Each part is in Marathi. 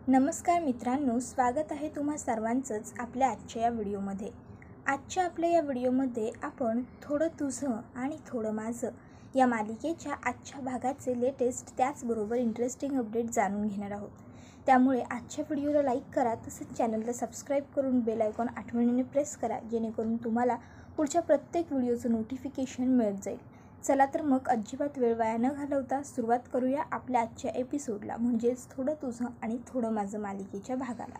नमस्कार मित्रांनो, स्वागत आहे तुम्हा सर्वांचंच आपल्या आजच्या या व्हिडिओमध्ये. आजच्या आपल्या या व्हिडिओमध्ये आपण थोडं तुझं आणि थोडं माझं या मालिकेच्या आजच्या भागाचे लेटेस्ट त्याचबरोबर इंटरेस्टिंग अपडेट जाणून घेणार आहोत. त्यामुळे आजच्या व्हिडिओला लाईक करा, तसेच चॅनलला सबस्क्राईब करून बेल आयकॉन आठवणीने प्रेस करा, जेणेकरून तुम्हाला पुढच्या प्रत्येक व्हिडिओचं नोटिफिकेशन मिळत जाईल. चला तर मग अजिबात वेळ वाया न घालवता सुरुवात करूया आपल्या आजच्या एपिसोडला, म्हणजेच थोडं तुझं आणि थोडं माझं मालिकेच्या भागाला.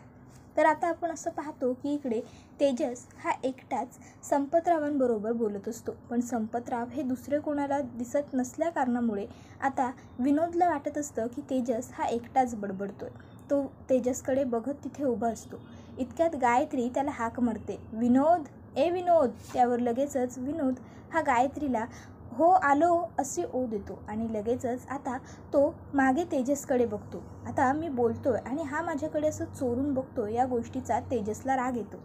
तर आता आपण असं पाहतो की इकडे तेजस हा एकटाच संपतरावांबरोबर बोलत असतो. पण संपतराव हे दुसरे कोणाला दिसत नसल्या कारणामुळे आता विनोदला वाटत असतं की तेजस हा एकटाच बडबडतोय. तो तेजसकडे बघत तिथे उभा असतो. इतक्यात गायत्री त्याला हाक मारते, विनोद, ए विनोद. त्यावर लगेचच विनोद हा गायत्रीला हो आलो अशी ओ देतो आणि लगेचच आता तो मागे तेजसकडे बघतो. आता मी बोलतोय आणि हा माझ्याकडे असं चोरून बघतो, या गोष्टीचा तेजसला राग येतो.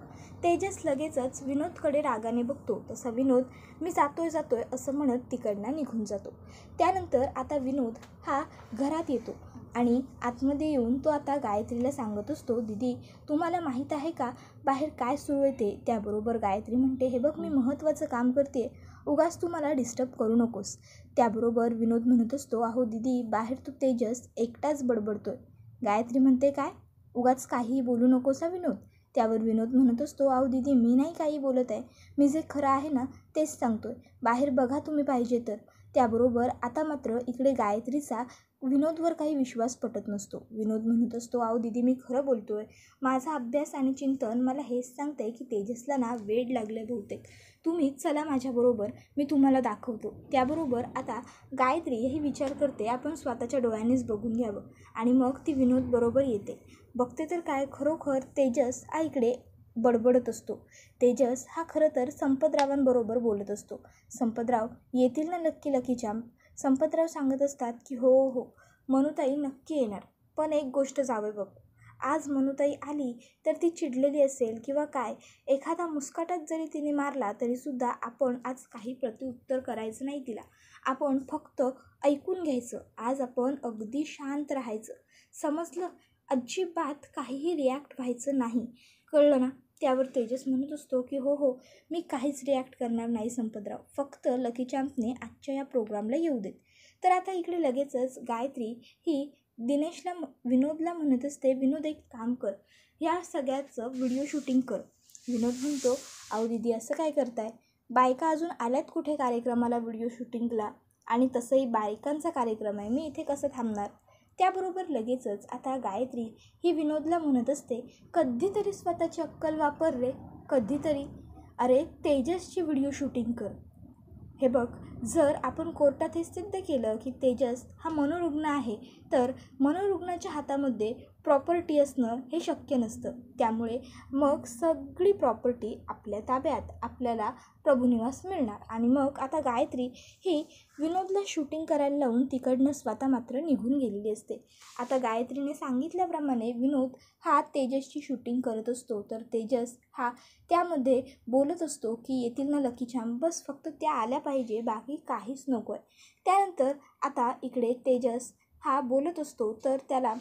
तेजस लगेचच विनोदकडे रागाने बघतो. तसा विनोद मी जातोय असं म्हणत तिकडनं निघून जातो. त्यानंतर आता विनोद हा घरात येतो आणि आतमध्ये येऊन तो आता गायत्रीला सांगत असतो, दीदी तुम्हाला माहीत आहे का बाहेर काय सुरू आहे ते. त्याबरोबर गायत्री म्हणते, हे बघ मी महत्त्वाचं काम करते, उगाच तू मला डिस्टर्ब करू नकोस. त्याबरोबर विनोद म्हणत असतो, अहो दीदी बाहेर तू तेजस एकटाच बडबडतोय. गायत्री म्हणते, काय उगाच काही बोलू नकोस हा विनोद. त्यावर विनोद म्हणत असतो, अहो दीदी मी नाही काही बोलत आहे, मी जे खरं आहे ना तेच सांगतोय, बाहेर बघा तुम्ही पाहिजे तर. त्याबरोबर आता मात्र इकडे गायत्रीचा विनोदवर काही विश्वास पटत नसतो. विनोद म्हणत असतो, अहो दीदी मी खरं बोलतोय, माझा अभ्यास आणि चिंतन मला हेच सांगते की तेजसला ना वेड लागले बहुतेक. तुम्ही चला माझ्याबरोबर, मी तुम्हाला दाखवतो. त्याबरोबर आता गायत्री ही विचार करते आपण स्वतःच्या डोळ्यांनीच बघून घ्यावं आणि मग ती विनोद बरोबर येते. बघते तर काय, खरोखर तेजस हा इकडे बडबडत असतो. तेजस हा खरं तर संपतरावांबरोबर बोलत असतो. संपतराव येतील ना नक्की लकी चांप. संपतराव सांगत असतात की हो मनुताई नक्की येणार, पण एक गोष्ट जावई बापू, आज मनुताई आली तर ती चिडलेली असेल किंवा काय, एखादा मुस्काटात जरी तिने मारला तरीसुद्धा आपण आज काही प्रत्युत्तर करायचं नाही तिला, आपण फक्त ऐकून घ्यायचं. आज आपण अगदी शांत राहायचं, समजलं, अजिबात काहीही रिॲक्ट व्हायचं नाही, कळलं ना. त्यावर तेजस म्हणत असतो की हो मी काहीच रिॲक्ट करणार नाही संपतराव, फक्त लकी चॅम्पने आजच्या या प्रोग्रामला येऊ देत. तर आता इकडे लगेचच गायत्री ही विनोदला म्हणत असते, विनोद एक काम कर, या सगळ्याचं व्हिडिओ शूटिंग कर. विनोद म्हणतो, अहो दीदी असं काय करताय, बायका अजून आल्यात कुठे कार्यक्रमाला व्हिडिओ शूटिंगला, आणि तसंही बायकांचा कार्यक्रम आहे, मी इथे कसं थांबणार. त्याबरोबर लगेचच आता गायत्री ही विनोदला म्हणत असते, कधीतरी स्वतःची अक्कल वापर रे, कधीतरी. अरे तेजसची व्हिडिओ शूटिंग कर. हे बघ, जर आपण कोर्टात हे सिद्ध केलं की तेजस हा मनोरुग्ण आहे, तर मनोरुग्णाच्या हातामध्ये प्रॉपर्टी असणं हे शक्य नसतं. त्यामुळे मग सगळी प्रॉपर्टी आपल्या ताब्यात, आपल्याला प्रभुनिवास मिळणार. आणि मग आता गायत्री ही विनोदला शूटिंग करायला लावून तिकडनं स्वतः मात्र निघून गेलेली असते. आता गायत्रीने सांगितल्याप्रमाणे विनोद हा तेजसची शूटिंग करत असतो. तर तेजस हा त्यामध्ये बोलत असतो की येतील ना लकी चॅम्प, बस फक्त त्या आल्या पाहिजे, बाकी काहीच नको आहे. त्यानंतर आता इकडे तेजस हा बोलत असतो, तर त्याला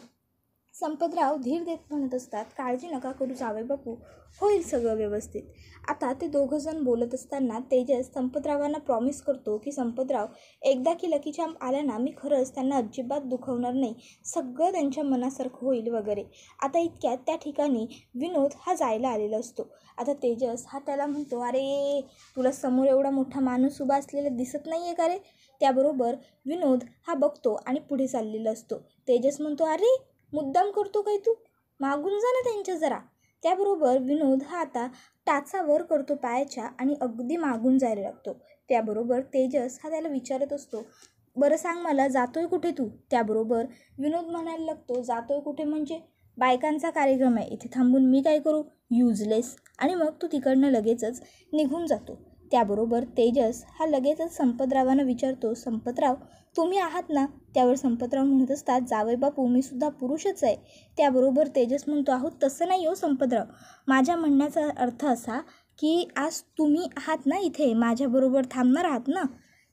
संपतराव धीर देत म्हणत असतात, काळजी नका करू जावई बापू, होईल सगळं व्यवस्थित. आता ते दोघंजण बोलत असताना तेजस संपतरावांना प्रॉमिस करतो की संपतराव एकदा की लकी चॅम्प आल्या ना, मी खरंच त्यांना अजिबात दुखवणार नाही, सगळं त्यांच्या मनासारखं होईल वगैरे. आता इतक्यात त्या ठिकाणी विनोद हा जायला आलेला असतो. आता तेजस हा त्याला म्हणतो, अरे तुला समोर एवढा मोठा माणूस उभा असलेला दिसत नाही आहे का रे. त्याबरोबर विनोद हा बघतो आणि पुढे चाललेला असतो. तेजस म्हणतो, अरे मुद्दाम करतो काय तू, मागून जा ना त्यांच्या जरा. त्याबरोबर विनोद हा आता टाचा वर करतो पायाच्या आणि अगदी मागून जायला लागतो. त्याबरोबर तेजस हा त्याला विचारत असतो, बरं सांग मला जातोय कुठे तू. त्याबरोबर विनोद म्हणायला लागतो, जातोय कुठे म्हणजे बायकांचा कार्यक्रम आहे, इथे थांबून मी काय करू, युजलेस. आणि मग तो तिकडनं लगेचच निघून जातो. त्याबरोबर तेजस हा लगेचच संपतरावांना विचारतो, संपतराव तुम्ही आहात ना. त्यावर संपतराव म्हणत असतात, जावई बापू मी सुद्धा पुरुषच आहे. त्याबरोबर तेजस म्हणतो, आहोत तसं नाही हो संपतराव, माझ्या म्हणण्याचा अर्थ असा की आज तुम्ही आहात ना इथे, माझ्याबरोबर थांबणार आहात ना.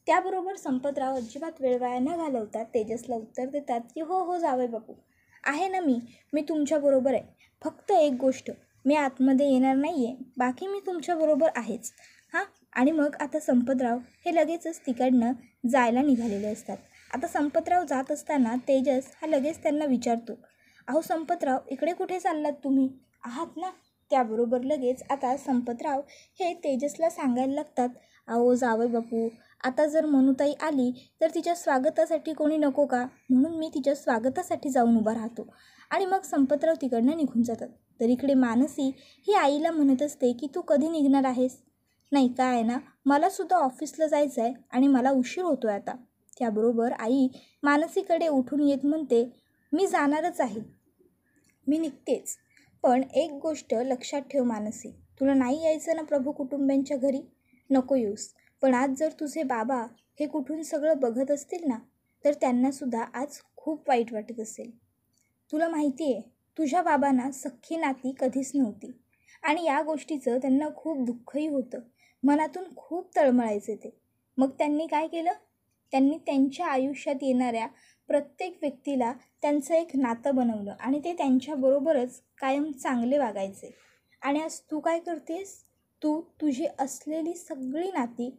त्याबरोबर संपतराव अजिबात वेळ वाया न घालवता तेजसला उत्तर देतात की हो जावई बापू, आहे ना मी तुमच्याबरोबर आहे. फक्त एक गोष्ट, मी आतमध्ये येणार नाही आहे, बाकी मी तुमच्याबरोबर आहेच हां. आणि मग आता संपतराव हे लगेचच तिकडनं जायला निघालेले असतात. आता संपतराव जात असताना तेजस हा लगेच त्यांना विचारतो, अहो संपतराव, इकडे कुठे चाललात तुम्ही? आहात ना? त्याबरोबर लगेच आता संपतराव हे तेजसला सांगायला लागतात, अहो जावई बापू, आता जर मनुताई आली तर तिच्या स्वागतासाठी कोणी नको का? म्हणून मी तिच्या स्वागतासाठी जाऊन उभा राहतो. आणि मग संपतराव तिकडनं निघून जातात. तर इकडे मानसी ही आईला म्हणत असते की तू कधी निघणार आहेस? नाही काय आहे ना, मलासुद्धा ऑफिसला जायचं आहे आणि मला उशीर होतो आहे आता. त्याबरोबर आई मानसीकडे उठून येत म्हणते, मी जाणारच आहे, मी निघतेच. पण एक गोष्ट लक्षात ठेव मानसी, तुला नाही यायचं ना प्रभू कुटुंबांच्या घरी? नको येऊस. पण आज जर तुझे बाबा हे कुठून सगळं बघत असतील ना, तर त्यांनासुद्धा आज खूप वाईट वाटत असेल. तुला माहिती आहे, तुझ्या बाबांना सख्खी नाती कधीच नव्हती आणि या गोष्टीचं त्यांना खूप दुःखही होतं. मनातून खूप तळमळायचे ते. मग त्यांनी काय केलं? त्यांनी त्यांच्या आयुष्यात येणाऱ्या प्रत्येक व्यक्तीला त्यांचं एक नातं बनवलं आणि ते त्यांच्याबरोबरच कायम चांगले वागायचे. आणि आज तू काय करतेस? तू तुझी असलेली सगळी नाती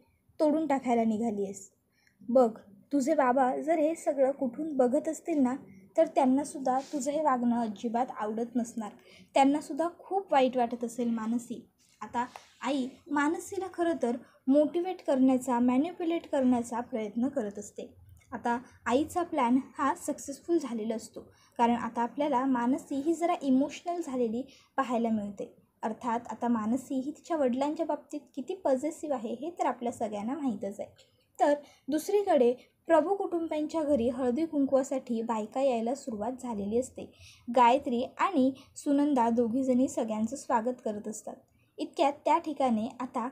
तोडून टाकायला निघाली आहेस. बघ, तुझे बाबा जर हे सगळं कुठून बघत असतील ना, तर त्यांनासुद्धा तुझं हे वागणं अजिबात आवडत नसणार. त्यांनासुद्धा खूप वाईट वाटत असेल मानसी. आता आई मानसीला खरं तर मोटिवेट करण्याचा, मॅन्युप्युलेट करण्याचा प्रयत्न करत असते. आता आईचा प्लॅन हा सक्सेसफुल झालेला असतो, कारण आता आपल्याला मानसी ही जरा इमोशनल झालेली पाहायला मिळते. अर्थात आता मानसी ही तिच्या वडिलांच्या बाबतीत किती पॉझिटिव्ह आहे हे तर आपल्या सगळ्यांना माहीतच आहे. तर दुसरीकडे प्रभू कुटुंबांच्या घरी हळदी कुंकवासाठी बायका यायला सुरुवात झालेली असते. गायत्री आणि सुनंदा दोघीजणी सगळ्यांचं स्वागत करत असतात. इतक्यात त्या ठिकाणी आता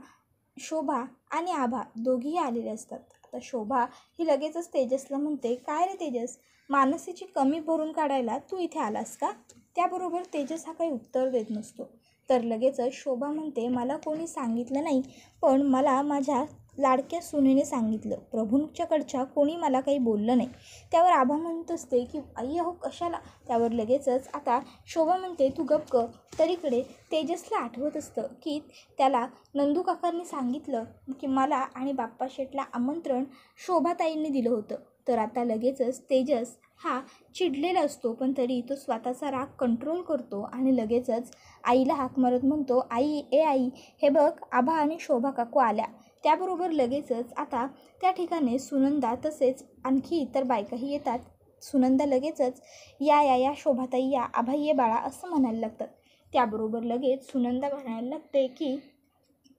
शोभा आणि आभा दोघीही आलेले असतात. आता शोभा ही लगेचच तेजसला म्हणते, काय रे तेजस, मानसीची कमी भरून काढायला तू इथे आलास का? त्याबरोबर तेजस हा काही उत्तर देत नसतो. तर लगेचच शोभा म्हणते, मला कोणी सांगितलं नाही, पण मला माझ्या लाडक्या सुनेने सांगितलं. प्रभूंच्याकडच्या कोणी मला काही बोललं नाही. त्यावर आभा म्हणत असते की आई अहो कशाला? त्यावर लगेचच आता शोभा म्हणते, तू गप्प. तर इकडे तेजसला आठवत असतं की त्याला नंदू काकांनी सांगितलं की मला आणि बाप्पा शेठला आमंत्रण शोभाताईंनी दिलं होतं. तर आता लगेचच तेजस हा चिडलेला असतो, पण तरी तो स्वतःचा राग कंट्रोल करतो आणि लगेचच आईला हाक मारत म्हणतो, आई ए आई, हे बघ आभा आणि शोभा काकू आल्या. त्याबरोबर लगेचच आता त्या ठिकाणी सुनंदा तसेच आणखी इतर बायकाही येतात. सुनंदा लगेचच या या या शोभाताई या, आभा ये बाळा असं म्हणायला लागतात. त्याबरोबर लगेच सुनंदा म्हणायला लागते की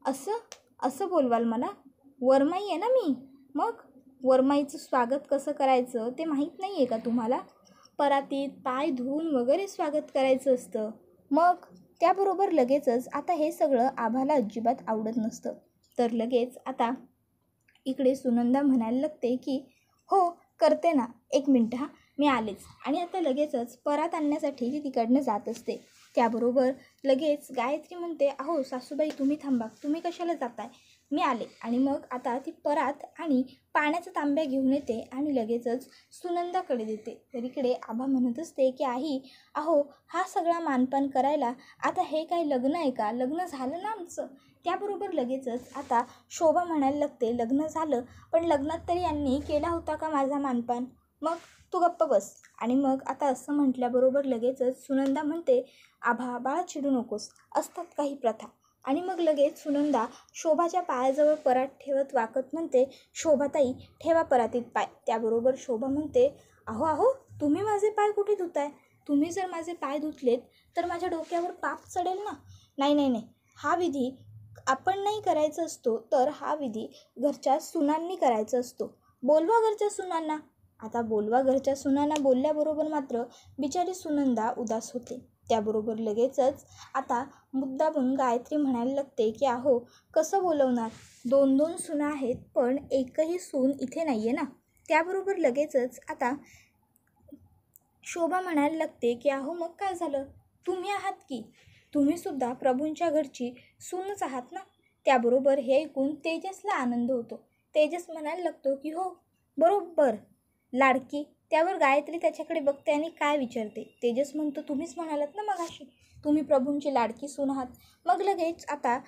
असं असं बोलवाल मला? वरमाई आहे ना मी. मग वरमाईचं स्वागत कसं करायचं ते माहीत नाही आहे का तुम्हाला? परातीत पाय धुवून वगैरे स्वागत करायचं असतं. मग त्याबरोबर लगेचच आता हे सगळं आभाला अजिबात आवडत नसतं. तर लगेच आता इकडे सुनंदा म्हणायला लागते की हो करते ना, 1 मिनटं हां, मी आलेच. आणि आता लगेचच परात आणण्यासाठी ती तिकडनं जात असते. त्याबरोबर लगेच गायत्री म्हणते, अहो सासूबाई तुम्ही थांबा, तुम्ही कशाला जाताय, मी आले. आणि मग आता ती परात आणि पाण्याचा तांब्या घेऊन येते आणि लगेचच सुनंदाकडे देते. तर इकडे आभा म्हणत असते की आई अहो हा सगळा मानपान करायला आता हे काय लग्न आहे का? लग्न झालं ना आमचं. त्याबरोबर लगेचच आता शोभा म्हणायला लागते, लग्न झालं, पण लग्नात तरी यांनी केला होता का माझा मानपान? मग तू गप्प बस. आणि मग आता असं म्हटल्याबरोबर लगेचच सुनंदा म्हणते, आभा बाळा चिडू नकोस, असतात काही प्रथा. आणि मग लगेच सुनंदा शोभाच्या पायाजवळ परात ठेवत वाकत म्हणते, शोभाताई ठेवा परातीत पाय. त्याबरोबर शोभा म्हणते, अहो अहो तुम्ही माझे पाय कुठे धुताय? तुम्ही जर माझे पाय धुतलेत तर माझ्या डोक्यावर पाप चढेल ना. नाही नाही नाही, हा विधी आपण नाही करायचा असतो, तर हा विधी घरच्या सुनांनी करायचा असतो. बोलवा घरच्या सुनांना. आता बोलवा घरच्या सुनांना बोलल्याबरोबर मात्र बिचारी सुनंदा उदास होते. त्याबरोबर लगेचच आता मुद्दामून गायत्री म्हणायला लागते की अहो कसं बोलवणार, 2-2 सुना आहेत, पण एकही सून इथे नाही आहे ना. त्याबरोबर लगेचच आता शोभा म्हणायला लागते की अहो मग काय झालं, तुम्ही आहात की, तुम्हीसुद्धा प्रभूंच्या घरची सूनच आहात ना. त्याबरोबर हे ऐकून तेजसला आनंद होतो. तेजस म्हणायला लागतो की हो बरोबर, लाडकी त्यावर गायत्री त्याच्याकडे बघते आणि काय विचारते. तेजस म्हणतो, तुम्हीच म्हणालात ना मगाशी तुम्ही प्रभूंची लाडकी सून आहात. मग लगेच आता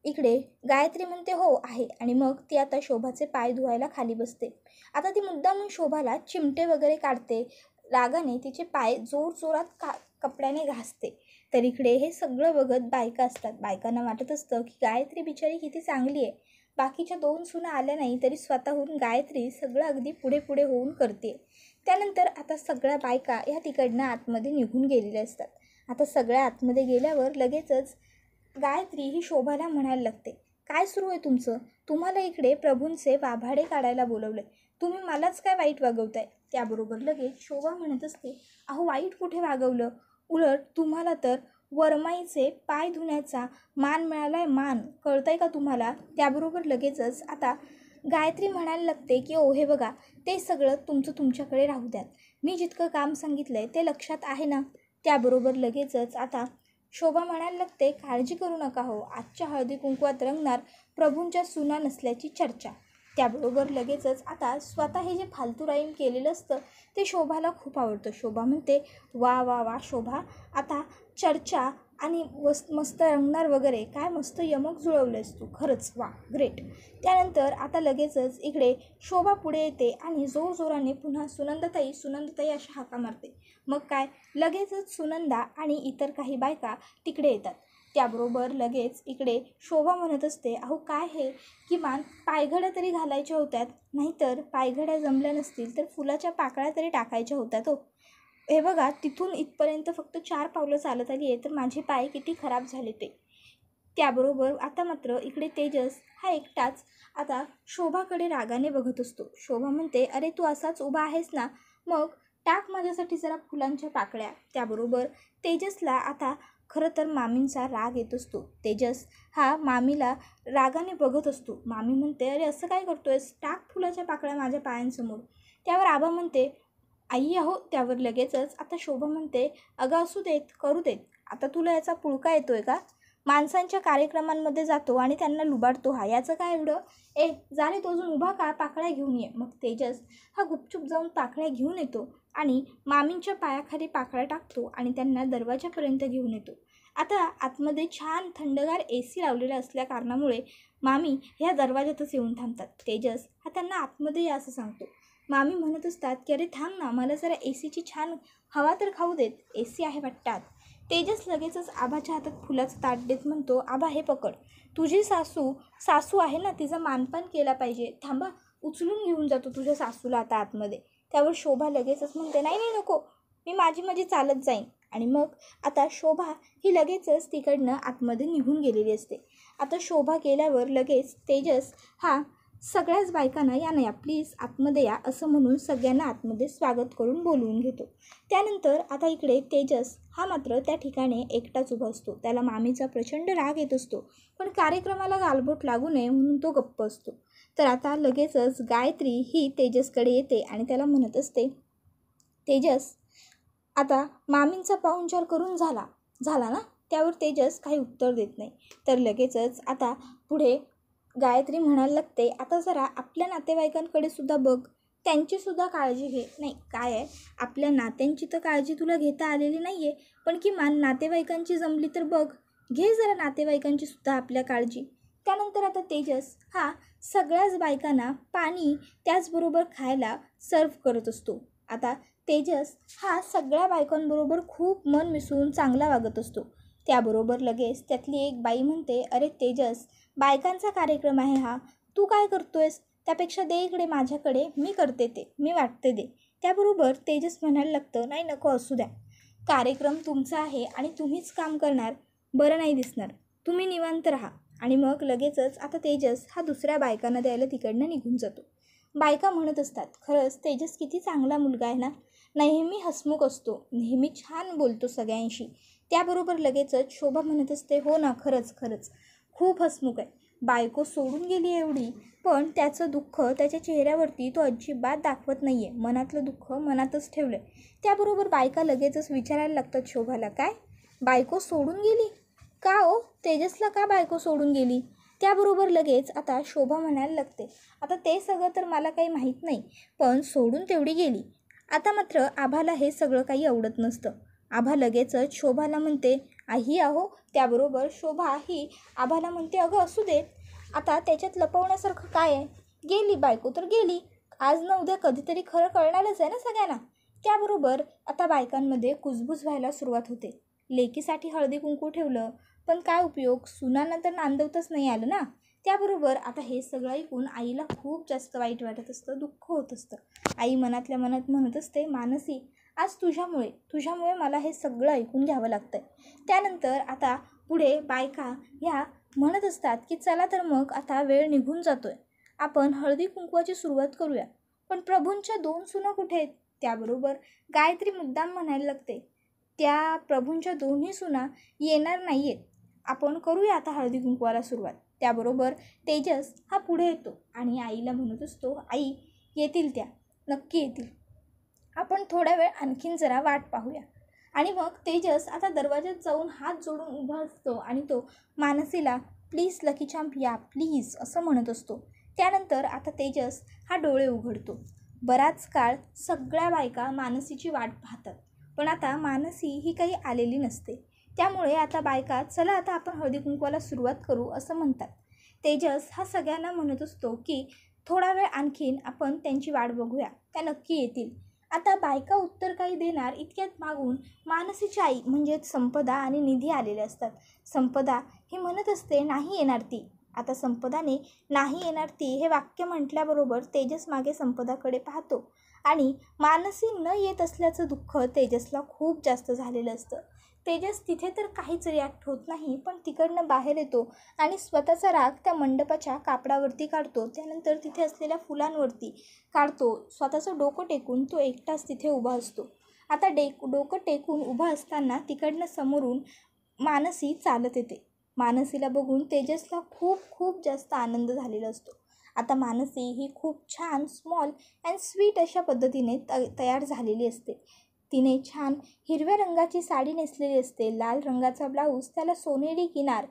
इकडे गायत्री म्हणते हो आहे, आणि मग ती आता शोभाचे पाय धुवायला खाली बसते. आता ती मुद्दामून शोभाला चिमटे वगैरे काढते, रागाने तिचे पाय जोरात कपड्याने घासते. तर इकडे हे सगळं बघत बायका असतात. बायकांना वाटत असतं की गायत्री बिचारी किती चांगली आहे. बाकीच्या 2 सुना आल्या नाही तरी स्वतःहून गायत्री सगळं अगदी पुढे होऊन करते. त्यानंतर आता सगळ्या बायका ह्या तिकडनं आतमध्ये निघून गेलेल्या असतात. आता सगळ्या आतमध्ये गेल्यावर लगेचच गायत्री ही शोभाला म्हणायला लागते, काय सुरू आहे तुमचं? तुम्हाला इकडे प्रभूंचे वाभाडे काढायला बोलवले, तुम्ही मलाच काय वाईट वागवताय? त्याबरोबर लगेच शोभा म्हणत असते, अहो वाईट कुठे वागवलं, उलट तुम्हाला तर वरमाईचे पाय धुण्याचा मान मिळालाय, मान, कळतंय का तुम्हाला? त्याबरोबर लगेचच आता गायत्री म्हणायला लागते की ओ हे बघा, ते सगळं तुमच्याकडे राहू द्यात, मी जितकं काम सांगितलंय ते लक्षात आहे ना? त्याबरोबर लगेचच आता शोभा म्हणायला लागते, काळजी करू नका हो, आजच्या हळदी कुंकवात रंगणार प्रभूंच्या सुना नसल्याची चर्चा. त्याबरोबर लगेचच आता स्वतः हे जे फालतू राईम केलेलं असतं ते शोभाला खूप आवडतं. शोभा म्हणते, वा वा वा शोभा, आता चर्चा आणि मस्त रंगणार वगैरे, काय मस्त यमक जुळवलंयस तू, खरंच वा ग्रेट. त्यानंतर आता लगेचच इकडे शोभा पुढे येते आणि जोरजोराने पुन्हा सुनंदाताई अशा हाका मारते. मग काय, लगेचच सुनंदा आणि इतर काही बायका तिकडे येतात. त्याबरोबर लगेच इकडे शोभा म्हणत असते, अहो काय हे, किमान पायघड्या तरी घालायच्या होत्यात, नाहीतर पायघड्या जमल्या नसतील तर फुलाच्या पाकळ्या तरी टाकायच्या होत्यात हो. हे बघा, तिथून इथपर्यंत फक्त 4 पावलं चालत आली आहे तर माझे पाय किती खराब झाले ते. त्याबरोबर आता मात्र इकडे तेजस हा एकटाच आता शोभाकडे रागाने बघत असतो. शोभा म्हणते, अरे तू असाच उभा आहेस ना, मग टाक माझ्यासाठी जरा फुलांच्या पाकळ्या. त्याबरोबर तेजसला आता खरं तर मामींचा राग येत असतो. तेजस हा मामीला रागाने बघत असतो. मामी म्हणते, अरे असं काय करतोयस, टाक फुलाच्या पाकळ्या माझ्या पायांसमोर. त्यावर आबा म्हणते, आई अहो. त्यावर लगेचच आता शोभा म्हणते, अगं असू देत, करू देत, आता तुला याचा पुळका येतोय का? माणसांच्या कार्यक्रमांमध्ये जातो आणि त्यांना लुबाडतो हा, याचं काय एवढं? जा रे, तो अजून उभा का, पाकळ्या घेऊन ये. मग तेजस हा गुपचूप जाऊन पाकळ्या घेऊन येतो आणि मामींच्या पायाखाली पाकळ्या टाकतो आणि त्यांना दरवाजापर्यंत घेऊन येतो. आता आतमध्ये छान थंडगार AC लावलेला असल्या कारणामुळे मामी ह्या दरवाजातच येऊन थांबतात. तेजस हा त्यांना आतमध्ये या असं सांगतो. मामी म्हणत असतात की अरे थांब ना, मला जरा ACची छान हवा तर खाऊ देत, AC आहे वाटतात. तेजस लगेचच आबाच्या हातात फुलाचं ताट देत म्हणतो, आबा हे पकड, तुझी सासू आहे ना, तिचा मानपान केला पाहिजे, थांबा उचलून घेऊन जातो तुझ्या सासूला आता आतमध्ये. त्यावर शोभा लगेचच म्हणते, नाही नाही नको, मी माझी चालत जाईन. आणि मग आता शोभा ही लगेचच तिकडनं आतमध्ये निघून गेलेली असते. आता शोभा गेल्यावर लगेच तेजस हा सगळ्याच बायकांना या ना, प्लीज आतमध्ये या असं म्हणून सगळ्यांना आतमध्ये स्वागत करून बोलवून घेतो. त्यानंतर आता इकडे तेजस हा मात्र त्या ठिकाणी एकटाच उभा असतो. त्याला मामीचा प्रचंड राग येत असतो, पण कार्यक्रमाला गालबोट लागू नये म्हणून तो गप्प असतो. तर आता लगेचच गायत्री ही तेजसकडे येते आणि त्याला म्हणत असते, तेजस आता मामींचा पाहुणचार करून झाला ना? त्यावर तेजस काही उत्तर देत नाही. तर लगेचच आता पुढे गायत्री म्हणायला लागते, आता जरा आपल्या नातेवाईकांकडे सुद्धा बघ, त्यांचीसुद्धा काळजी घे. नाही काय आहे, आपल्या नात्यांची तर काळजी तुला घेता आलेली नाही आहे, पण किमान नातेवाईकांची जमली तर बघ, घे जरा नातेवाईकांची सुद्धा आपल्या काळजी. त्यानंतर आता तेजस हा सगळ्याच बायकांना पाणी त्याचबरोबर खायला सर्व करत असतो. आता तेजस हा सगळ्या बायकांबरोबर खूप मन मिसळून चांगला वागत असतो. त्याबरोबर लगेच त्यातली एक बाई म्हणते, अरे तेजस, बायकांचा कार्यक्रम आहे हा, तू काय करतोयस, त्यापेक्षा दे इकडे माझ्याकडे, मी करते ते, मी वाटते दे. त्याबरोबर तेजस म्हणायला लागतं, नाही नको असू द्या, कार्यक्रम तुमचा आहे आणि तुम्हीच काम करणार, बरं नाही दिसणार, तुम्ही निवांत राहा. आणि मग लगेचच आता तेजस हा दुसऱ्या बायकांना द्यायला तिकडनं निघून जातो. बायका म्हणत असतात, खरंच तेजस किती चांगला मुलगा आहे ना, नेहमी हसमुख असतो, नेहमी छान बोलतो सगळ्यांशी. त्याबरोबर लगेचच शोभा म्हणत असते, हो ना, खरंच खूप हसमुख आहे, बायको सोडून गेली एवढी, पण त्याचं दुःख त्याच्या चेहऱ्यावरती तो अजिबात दाखवत नाही आहे, मनातलं दुःख मनातच ठेवलं आहे. त्याबरोबर बायका लगेचच विचारायला लागतात शोभाला, काय बायको सोडून गेली का ओ, तेजसला का बायको सोडून गेली? त्याबरोबर लगेच आता शोभा म्हणायला लागते, आता ते सगळं तर मला काही माहीत नाही, पण सोडून तेवढी गेली, आता मात्र आभाला हे सगळं काही आवडत नसतं. आभा लगेचच शोभाला म्हणते, आई आहो. त्याबरोबर शोभा ही आभाला म्हणते, अगं असू देत, आता त्याच्यात लपवण्यासारखं काय आहे, गेली बायको तर गेली, आज न उद्या कधीतरी खरं कळणारच आहे ना सगळ्यांना. त्याबरोबर आता बायकांमध्ये कुजबूज व्हायला सुरुवात होते. लेकीसाठी हळदी कुंकू ठेवलं, पण काय उपयोग, सुनांना तर नांदवतच नाही आलं ना. त्याबरोबर आता हे सगळं ऐकून आईला खूप जास्त वाईट वाटत असतं, दुःख होत असतं. आई मनातल्या मनात म्हणत असते, मानसी आज तुझ्यामुळे मला हे सगळं ऐकून घ्यावं लागतंय. त्यानंतर आता पुढे बायका ह्या म्हणत असतात की चला तर मग आता वेळ निघून जातोय, आपण हळदी कुंकवाची सुरुवात करूया. पण प्रभूंच्या 2 सुना कुठे आहेत? त्याबरोबर गायत्री मुद्दाम म्हणायला लागते, त्या प्रभूंच्या 2ही सुना येणार नाही आहेत, आपण करूया आता हळदी कुंकवाला सुरुवात. त्याबरोबर तेजस हा पुढे येतो आणि आईला म्हणत असतो, आई येतील, त्या नक्की येतील, आपण थोडा वेळ आणखीन जरा वाट पाहूया. आणि मग तेजस आता दरवाज्यात जाऊन हात जोडून उभा असतो आणि तो मानसीला प्लीज लकी चॅम्प या प्लीज असं म्हणत असतो. त्यानंतर आता तेजस हा डोळे उघडतो. बराच काळ सगळ्या बायका मानसीची वाट पाहतात, पण आता मानसी ही काही आलेली नसते. त्यामुळे आता बायका चला आता आपण हळदी कुंकवाला सुरुवात करू असं म्हणतात. तेजस हा सगळ्यांना म्हणत असतो की थोडा वेळ आणखीन आपण त्यांची वाट बघूया, त्या नक्की येतील. आता बायका उत्तर काही देणार इतक्यात मागून मानसीची आई म्हणजेच संपदा आणि निधी आलेले असतात. संपदा ही म्हणत असते, नाही येणार ती. आता संपदाने नाही येणार ती हे वाक्य म्हटल्याबरोबर तेजस मागे संपदाकडे पाहतो आणि मानसी न येत असल्याचं दुःख तेजसला खूप जास्त झालेलं असतं. तेजस तिथे तर काहीच रिॲक्ट होत नाही, पण तिकडनं बाहेर येतो आणि स्वतःचा राग त्या मंडपाच्या कापडावरती काढतो. त्यानंतर तिथे असलेल्या फुलांवरती काढतो. स्वतःचं डोकं टेकून तो एकटाच तिथे उभा असतो. आता डोकं टेकून उभा असताना तिकडनं समोरून मानसी चालत येते. मानसीला बघून तेजसला खूप खूप जास्त आनंद झालेला असतो. आता मानसी ही खूप छान स्मॉल अँड स्वीट अशा पद्धतीने तयार झालेली असते. तिने छान हिरव्या रंगाची साडी नेसलेली असते, लाल रंगाचा ब्लाऊज, त्याला सोनेरी किनार,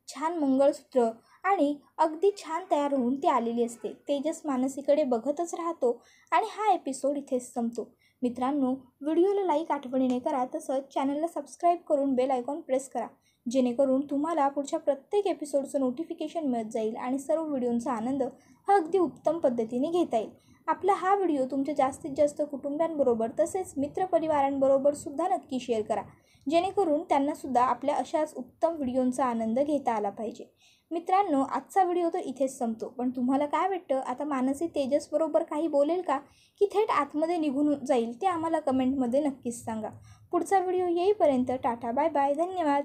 छान मंगळसूत्र आणि अगदी छान तयार होऊन ती आलेली असते. तेजस मानसीकडे बघतच राहतो आणि हा एपिसोड इथेच संपतो. मित्रांनो, व्हिडिओला लाईक आठवणीने करा, तसंच चॅनलला सबस्क्राईब करून बेल आयकॉन प्रेस करा, जेणेकरून तुम्हाला पुढच्या प्रत्येक एपिसोडचं नोटिफिकेशन मिळत जाईल आणि सर्व व्हिडिओंचा आनंद हा अगदी उत्तम पद्धतीने घेता येईल. आपला हा व्हिडिओ तुमच्या जास्तीत जास्त कुटुंबियांबरोबर तसेच मित्रपरिवारांबरोबर सुद्धा नक्की शेअर करा, जेणेकरून त्यांनासुद्धा आपल्या अशाच उत्तम व्हिडिओंचा आनंद घेता आला पाहिजे. मित्रांनो, आजचा व्हिडिओ तर इथेच संपतो, पण तुम्हाला काय वाटतं, आता मानसी तेजसबरोबर काही बोलेल का की थेट आतमध्ये निघून जाईल, ते आम्हाला कमेंटमध्ये नक्कीच सांगा. पुढचा व्हिडिओ येईपर्यंत टाटा बाय बाय, धन्यवाद.